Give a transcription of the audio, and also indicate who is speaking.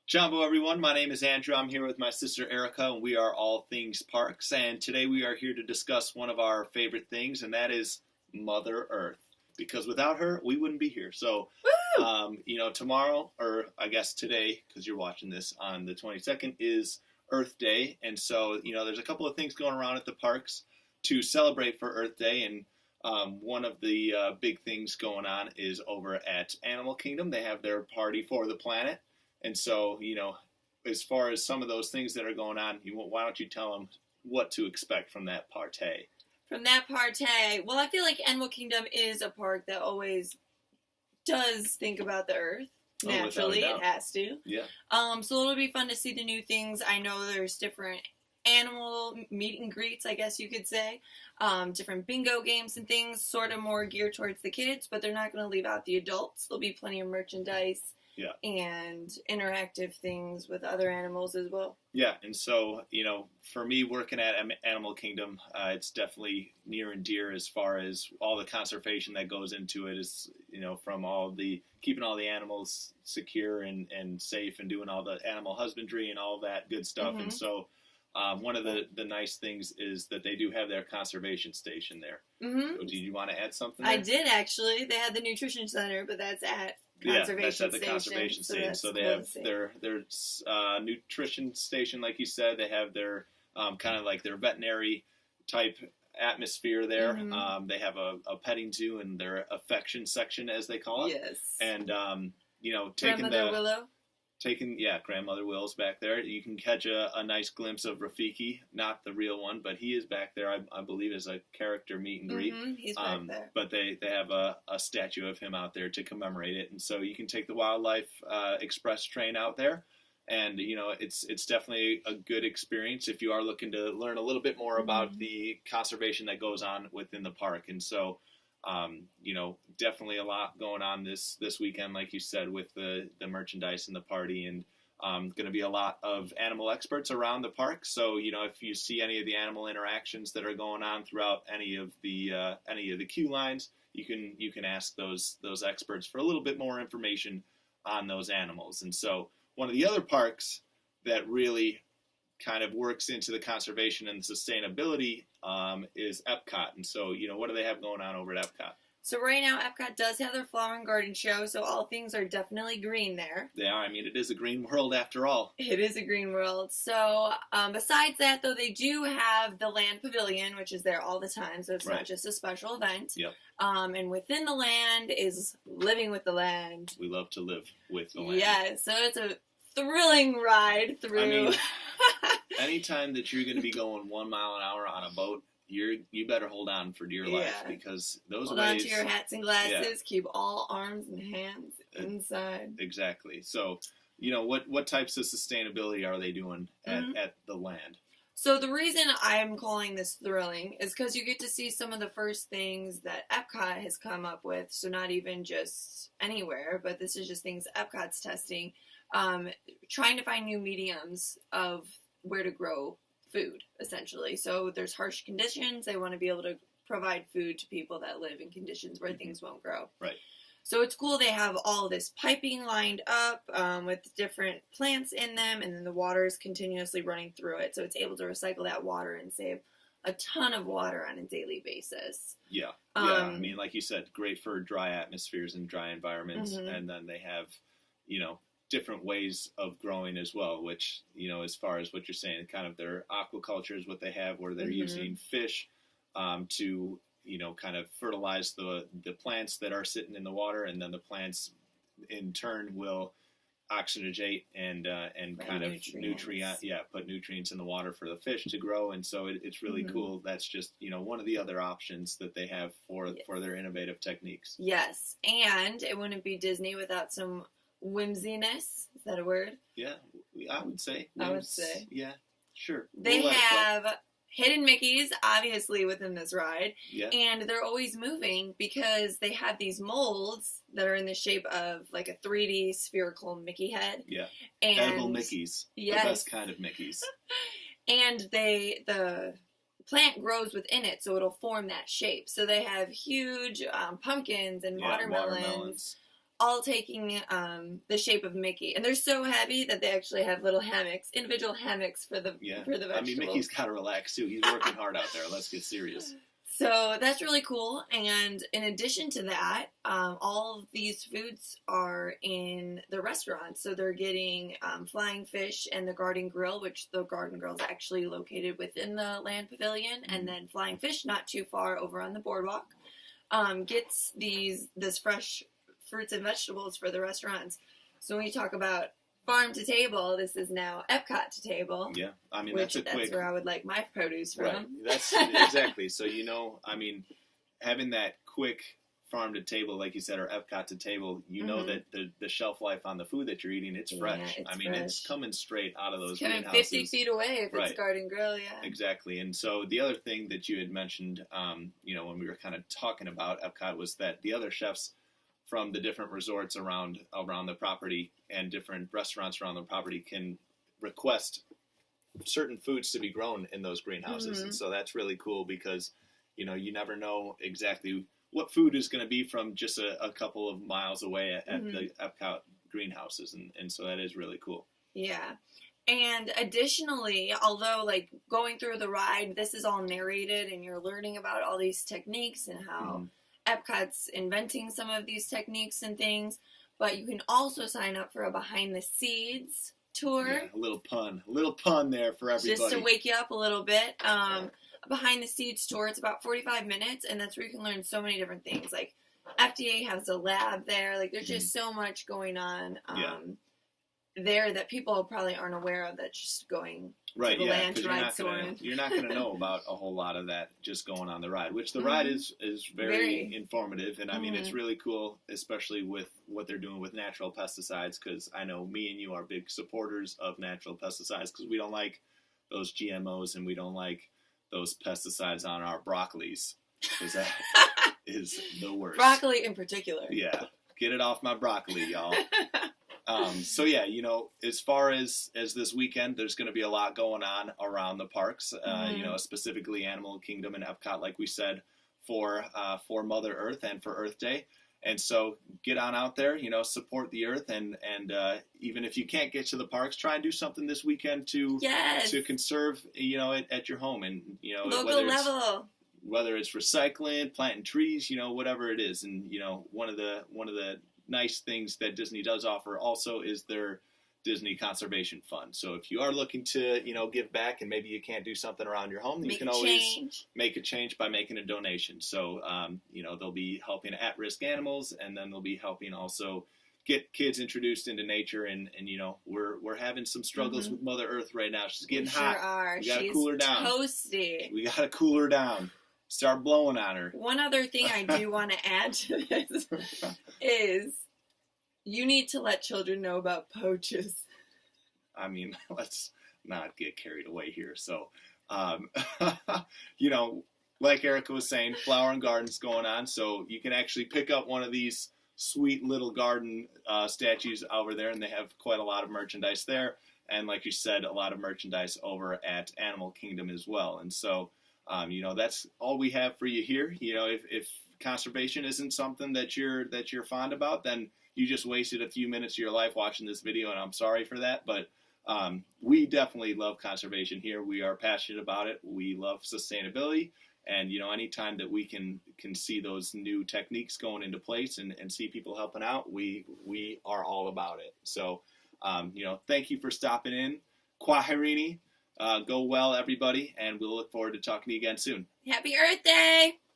Speaker 1: Jumbo, everyone. My name is Andrew. I'm here with my sister Erica, and we are all things parks. And today we are here to discuss one of our favorite things, and that is Mother Earth. Because without her, we wouldn't be here. So, tomorrow, or I guess today, because you're watching this on the 22nd, is Earth Day. And so, there's a couple of things going around at the parks to celebrate for Earth Day. And one of the big things going on is over at Animal Kingdom. They have their party for the planet. And so, as far as some of those things that are going on, why don't you tell them what to expect from that party?
Speaker 2: From that party, well, I feel like Animal Kingdom is a park that always does think about the Earth. Naturally, it has to.
Speaker 1: Yeah.
Speaker 2: So it'll be fun to see the new things. I know there's different animal meet and greets, I guess you could say. Different bingo games and things, sort of more geared towards the kids, but they're not going to leave out the adults. There'll be plenty of merchandise.
Speaker 1: Yeah.
Speaker 2: And interactive things with other animals as well.
Speaker 1: Yeah, and so, for me working at Animal Kingdom, it's definitely near and dear as far as all the conservation that goes into it is, from keeping all the animals secure and safe and doing all the animal husbandry and all that good stuff. Mm-hmm. And so one of the nice things is that they do have their conservation station there. Mm-hmm. So did you want to add something there?
Speaker 2: I did, actually. They had the nutrition center, but that's at
Speaker 1: that's at the conservation station. So they have their nutrition station, like you said. They have their kind of like their veterinary type atmosphere there. Mm-hmm. They have a petting zoo and their affection section, as they call it.
Speaker 2: Yes.
Speaker 1: And Grandmother Will's back there. You can catch a nice glimpse of Rafiki, not the real one, but he is back there, I believe, as a character meet and greet.
Speaker 2: Mm-hmm, he's back there.
Speaker 1: But they have a statue of him out there to commemorate it. And so you can take the Wildlife Express train out there. And, it's definitely a good experience if you are looking to learn a little bit more about the conservation that goes on within the park. And so definitely a lot going on this weekend, like you said, with the merchandise and the party, and going to be a lot of animal experts around the park. So, if you see any of the animal interactions that are going on throughout any of the queue lines, you can ask those experts for a little bit more information on those animals. And so, one of the other parks that really kind of works into the conservation and sustainability is Epcot. And so, what do they have going on over at Epcot?
Speaker 2: So right now, Epcot does have their flower and garden show, so all things are definitely green there.
Speaker 1: They are. I mean, it is a green world after all.
Speaker 2: It is a green world. So besides that, though, they do have the Land Pavilion, which is there all the time, so it's not just a special event.
Speaker 1: Yep.
Speaker 2: And within the land is Living with the Land.
Speaker 1: We love to live with the land.
Speaker 2: Yeah, so it's a thrilling ride through.
Speaker 1: I mean, anytime that you're going to be going 1 mile an hour on a boat, you better hold on for dear life, because those
Speaker 2: hold
Speaker 1: waves...
Speaker 2: Hold on to your hats and glasses. Keep all arms and hands inside.
Speaker 1: Exactly. So, what types of sustainability are they doing at the land?
Speaker 2: So the reason I'm calling this thrilling is because you get to see some of the first things that Epcot has come up with. So not even just anywhere, but this is just things Epcot's testing. Trying to find new mediums of where to grow food, essentially. So there's harsh conditions. They want to be able to provide food to people that live in conditions where things won't grow.
Speaker 1: Right.
Speaker 2: So it's cool. They have all this piping lined up with different plants in them, and then the water is continuously running through it. So it's able to recycle that water and save a ton of water on a daily basis.
Speaker 1: Yeah. I mean, like you said, great for dry atmospheres and dry environments. Mm-hmm. And then they have, different ways of growing as well, which, as far as what you're saying, kind of their aquaculture is what they have, where they're using fish to, kind of fertilize the plants that are sitting in the water, and then the plants in turn will oxygenate and kind of put nutrients in the water for the fish to grow. And so it's really cool. That's just, one of the other options that they have for their innovative techniques.
Speaker 2: Yes. And it wouldn't be Disney without some whimsiness. Is that a word?
Speaker 1: Yeah, I would say. Yeah, sure.
Speaker 2: They have hidden Mickeys, obviously, within this ride.
Speaker 1: Yeah.
Speaker 2: And they're always moving because they have these molds that are in the shape of like a 3D spherical Mickey head.
Speaker 1: Yeah.
Speaker 2: And
Speaker 1: edible Mickeys. Yes. The best kind of Mickeys.
Speaker 2: And the plant grows within it, so it'll form that shape. So they have huge pumpkins and watermelons. all taking the shape of Mickey, and they're so heavy that they actually have little hammocks, individual hammocks for the vegetables.
Speaker 1: I mean, Mickey's got to relax too. He's working hard out there. Let's get serious.
Speaker 2: So that's really cool. And in addition to that, all of these foods are in the restaurant. So they're getting Flying Fish and the Garden Grill, which the Garden Grill is actually located within the Land Pavilion. And then Flying Fish, not too far over on the boardwalk, gets this fresh fruits and vegetables for the restaurants. So when you talk about farm to table, this is now Epcot to table.
Speaker 1: Yeah, I mean,
Speaker 2: that's where I would like my produce from.
Speaker 1: Right, that's exactly. So, I mean, having that quick farm to table, like you said, or Epcot to table, know that the shelf life on the food that you're eting, it's fresh. It's fresh. It's coming straight out of those greenhouses.
Speaker 2: 50 feet away if it's Garden Grill, yeah.
Speaker 1: Exactly. And so the other thing that you had mentioned, when we were kind of talking about Epcot, was that the other chefs from the different resorts around the property and different restaurants around the property can request certain foods to be grown in those greenhouses. And so that's really cool because, you never know exactly what food is going to be from just a couple of miles away at the Epcot greenhouses. And so that is really cool.
Speaker 2: Yeah. And additionally, although like going through the ride, this is all narrated and you're learning about all these techniques and how Epcot's inventing some of these techniques and things, but you can also sign up for a behind the scenes tour.
Speaker 1: Yeah, a little pun there for everybody.
Speaker 2: Just to wake you up a little bit. A behind the scenes tour, it's about 45 minutes, and that's where you can learn so many different things. Like FDA has a lab there. Like there's just so much going on there that people probably aren't aware of. That's just going to the land to ride Soarin'.
Speaker 1: You're not going to know about a whole lot of that just going on the ride, which the ride is very informative. And I mean, it's really cool, especially with what they're doing with natural pesticides, because I know me and you are big supporters of natural pesticides because we don't like those GMOs and we don't like those pesticides on our broccolis, because that is the worst.
Speaker 2: Broccoli in particular.
Speaker 1: Yeah. Get it off my broccoli, y'all. So yeah, as far as this weekend, there's going to be a lot going on around the parks, specifically Animal Kingdom and Epcot, like we said, for Mother Earth and for Earth Day. And so get on out there, support the earth, and even if you can't get to the parks, try and do something this weekend to conserve, at your home, and
Speaker 2: local
Speaker 1: whether it's recycling, planting trees, whatever it is. And one of the nice things that Disney does offer also is their Disney Conservation Fund. So if you are looking to, give back and maybe you can't do something around your home, you can always make a change by making a donation. So, they'll be helping at-risk animals, and then they'll be helping also get kids introduced into nature. And we're having some struggles with Mother Earth right now. She's getting hot.
Speaker 2: Sure are.
Speaker 1: We got to cool her down.
Speaker 2: Toasty.
Speaker 1: We got to cool her down. Start blowing on her.
Speaker 2: One other thing I do want to add to this is you need to let children know about poaches.
Speaker 1: I mean, let's not get carried away here. So, like Erica was saying, flower and gardens going on. So you can actually pick up one of these sweet little garden statues over there, and they have quite a lot of merchandise there. And like you said, a lot of merchandise over at Animal Kingdom as well. And so, that's all we have for you here. If conservation isn't something that you're fond about, then you just wasted a few minutes of your life watching this video, and I'm sorry for that. But we definitely love conservation here. We are passionate about it. We love sustainability. And, anytime that we can see those new techniques going into place and see people helping out, we are all about it. So, thank you for stopping in. Kwaherini. Go well, everybody, and we'll look forward to talking to you again soon.
Speaker 2: Happy Earth Day!